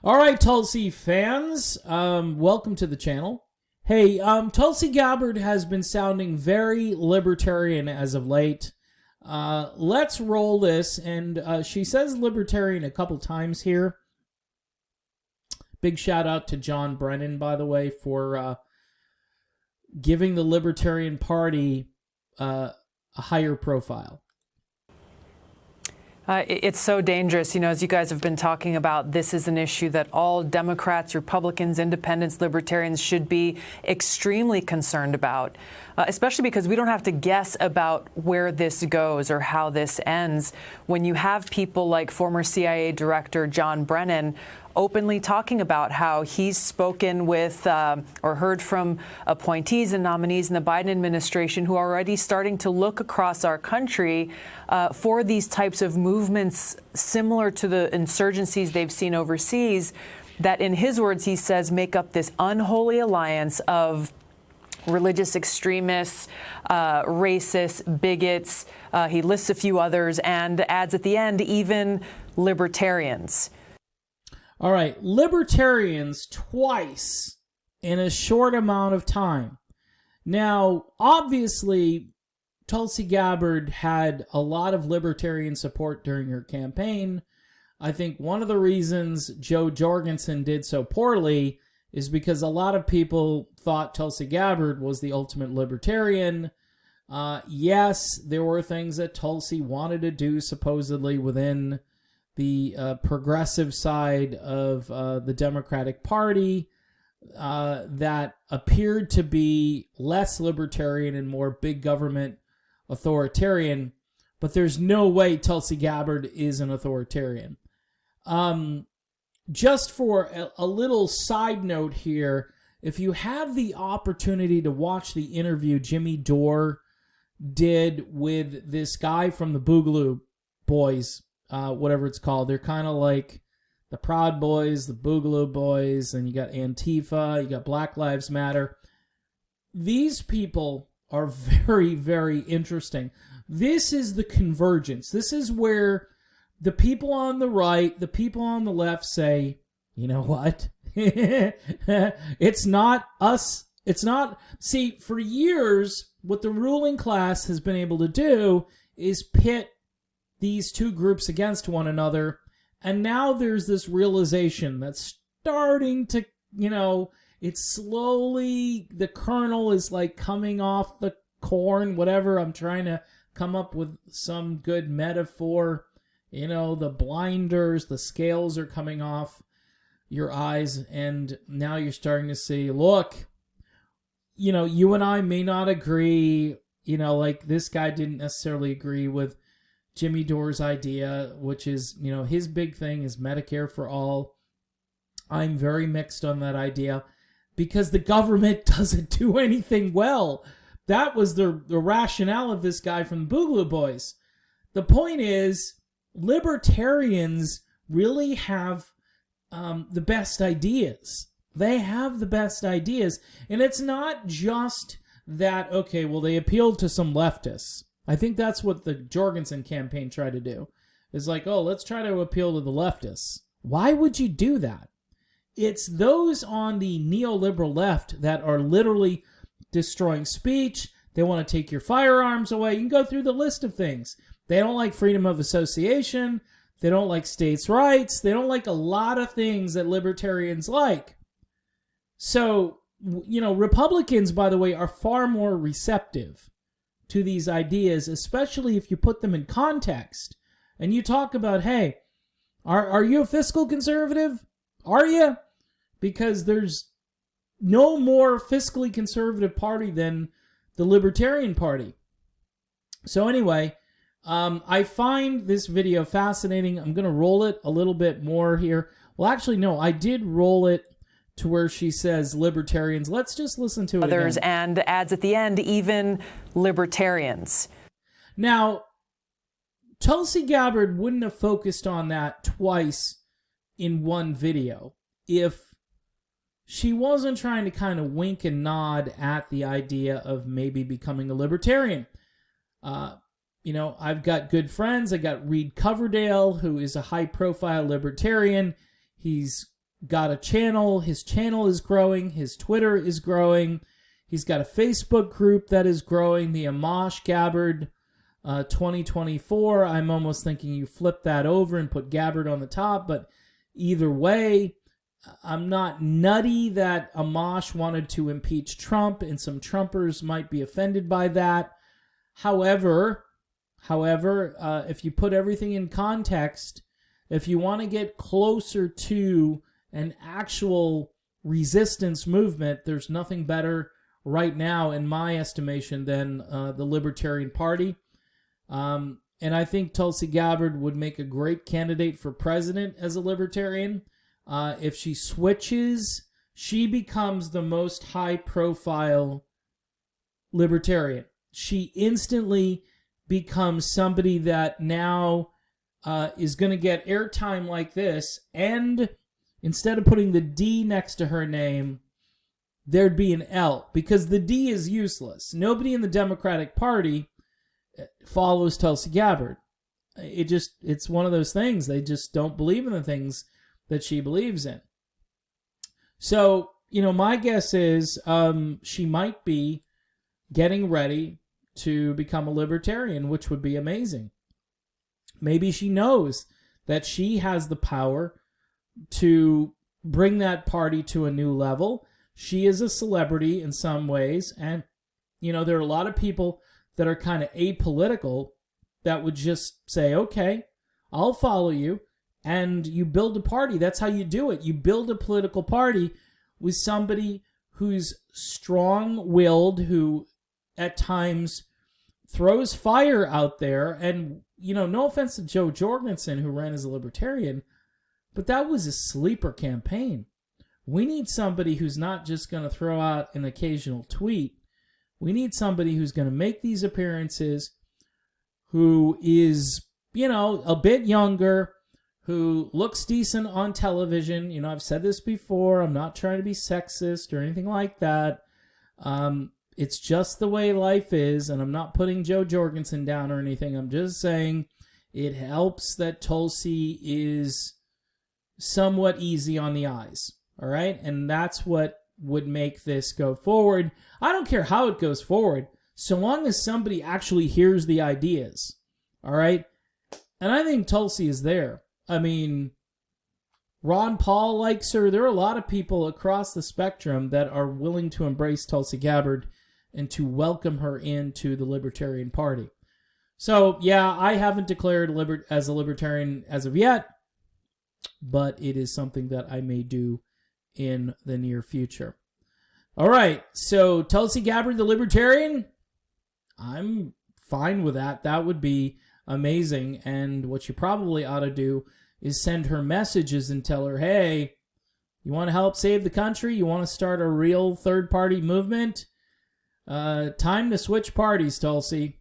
All right, Tulsi fans, welcome to the channel. Hey, Tulsi Gabbard has been sounding very libertarian as of late. Let's roll this, and she says libertarian a couple times here. Big shout out to John Brennan, by the way, for giving the Libertarian Party a higher profile. It's so dangerous. You know, as you guys have been talking about, this is an issue that all Democrats, Republicans, Independents, Libertarians should be extremely concerned about, especially because we don't have to guess about where this goes or how this ends. When you have people like former CIA Director John Brennan openly talking about how he's spoken with or heard from appointees and nominees in the Biden administration who are already starting to look across our country for these types of movements similar to the insurgencies they've seen overseas, that in his words, he says, make up this unholy alliance of religious extremists, racists, bigots. He lists a few others and adds at the end, even libertarians. All right, libertarians twice in a short amount of time. Now, obviously, Tulsi Gabbard had a lot of libertarian support during her campaign. I think one of the reasons Joe Jorgensen did so poorly is because a lot of people thought Tulsi Gabbard was the ultimate libertarian. Yes, there were things that Tulsi wanted to do supposedly within the progressive side of the Democratic Party that appeared to be less libertarian and more big government authoritarian, but there's no way Tulsi Gabbard is an authoritarian. Just for a little side note here, if you have the opportunity to watch the interview Jimmy Dore did with this guy from the Boogaloo Boys, whatever it's called. They're kind of like the Proud Boys, the Boogaloo Boys, and you got Antifa, you got Black Lives Matter. These people are very, very interesting. This is the convergence. This is where the people on the right, the people on the left say, you know what? It's not us. It's not. See, for years, what the ruling class has been able to do is pit these two groups against one another, and now there's this realization that's starting to, it's slowly, the kernel is like coming off the corn, whatever. I'm trying to come up with some good metaphor. The blinders, the scales are coming off your eyes, and now you're starting to see, look, you and I may not agree, like this guy didn't necessarily agree with Jimmy Dore's idea, which is, his big thing is Medicare for all. I'm very mixed on that idea because the government doesn't do anything well. That was the rationale of this guy from the Boogaloo Boys. The point is, libertarians really have the best ideas. They have the best ideas. And it's not just that, okay, well, they appealed to some leftists. I think that's what the Jorgensen campaign tried to do. Is like, oh, let's try to appeal to the leftists. Why would you do that? It's those on the neoliberal left that are literally destroying speech. They want to take your firearms away. You can go through the list of things. They don't like freedom of association. They don't like states' rights. They don't like a lot of things that libertarians like. So, Republicans, by the way, are far more receptive to these ideas, especially if you put them in context. And you talk about, hey, are you a fiscal conservative? Are you? Because there's no more fiscally conservative party than the Libertarian Party. So anyway, I find this video fascinating. I'm going to roll it a little bit more here. Well, actually, no, I did roll it to where she says libertarians. Let's just listen to it others again. And adds at the end, even libertarians. Now, Tulsi Gabbard wouldn't have focused on that twice in one video if she wasn't trying to kind of wink and nod at the idea of maybe becoming a libertarian. I've got good friends. I got Reed Coverdale, who is a high-profile libertarian. He's got a channel. His channel is growing. His Twitter is growing. He's got a Facebook group that is growing, the Amash Gabbard 2024. I'm almost thinking you flip that over and put Gabbard on the top, but either way, I'm not nutty that Amash wanted to impeach Trump, and some Trumpers might be offended by that. However, if you put everything in context, if you want to get closer to an actual resistance movement, there's nothing better right now, in my estimation, than the Libertarian Party. And I think Tulsi Gabbard would make a great candidate for president as a Libertarian. If she switches, she becomes the most high-profile Libertarian. She instantly becomes somebody that now is going to get airtime like this, and instead of putting the D next to her name, there'd be an L, because the D is useless. Nobody in the Democratic Party follows Tulsi Gabbard. It's one of those things. They just don't believe in the things that she believes in. So, my guess is she might be getting ready to become a Libertarian, which would be amazing. Maybe she knows that she has the power to bring that party to a new level. She is a celebrity in some ways, and, there are a lot of people that are kind of apolitical that would just say, okay, I'll follow you, and you build a party. That's how you do it. You build a political party with somebody who's strong-willed, who at times throws fire out there. And, no offense to Joe Jorgensen, who ran as a Libertarian, but that was a sleeper campaign. We need somebody who's not just going to throw out an occasional tweet. We need somebody who's going to make these appearances, who is, a bit younger, who looks decent on television. I've said this before. I'm not trying to be sexist or anything like that. It's just the way life is, and I'm not putting Joe Jorgensen down or anything. I'm just saying it helps that Tulsi is somewhat easy on the eyes, all right? And that's what would make this go forward. I don't care how it goes forward, so long as somebody actually hears the ideas, all right? And I think Tulsi is there. I mean, Ron Paul likes her. There are a lot of people across the spectrum that are willing to embrace Tulsi Gabbard and to welcome her into the Libertarian Party. So, yeah, I haven't declared as a Libertarian as of yet, but it is something that I may do in the near future. All right, so Tulsi Gabbard, the Libertarian, I'm fine with that. That would be amazing. And what you probably ought to do is send her messages and tell her, hey, you want to help save the country? You want to start a real third-party movement? Time to switch parties, Tulsi.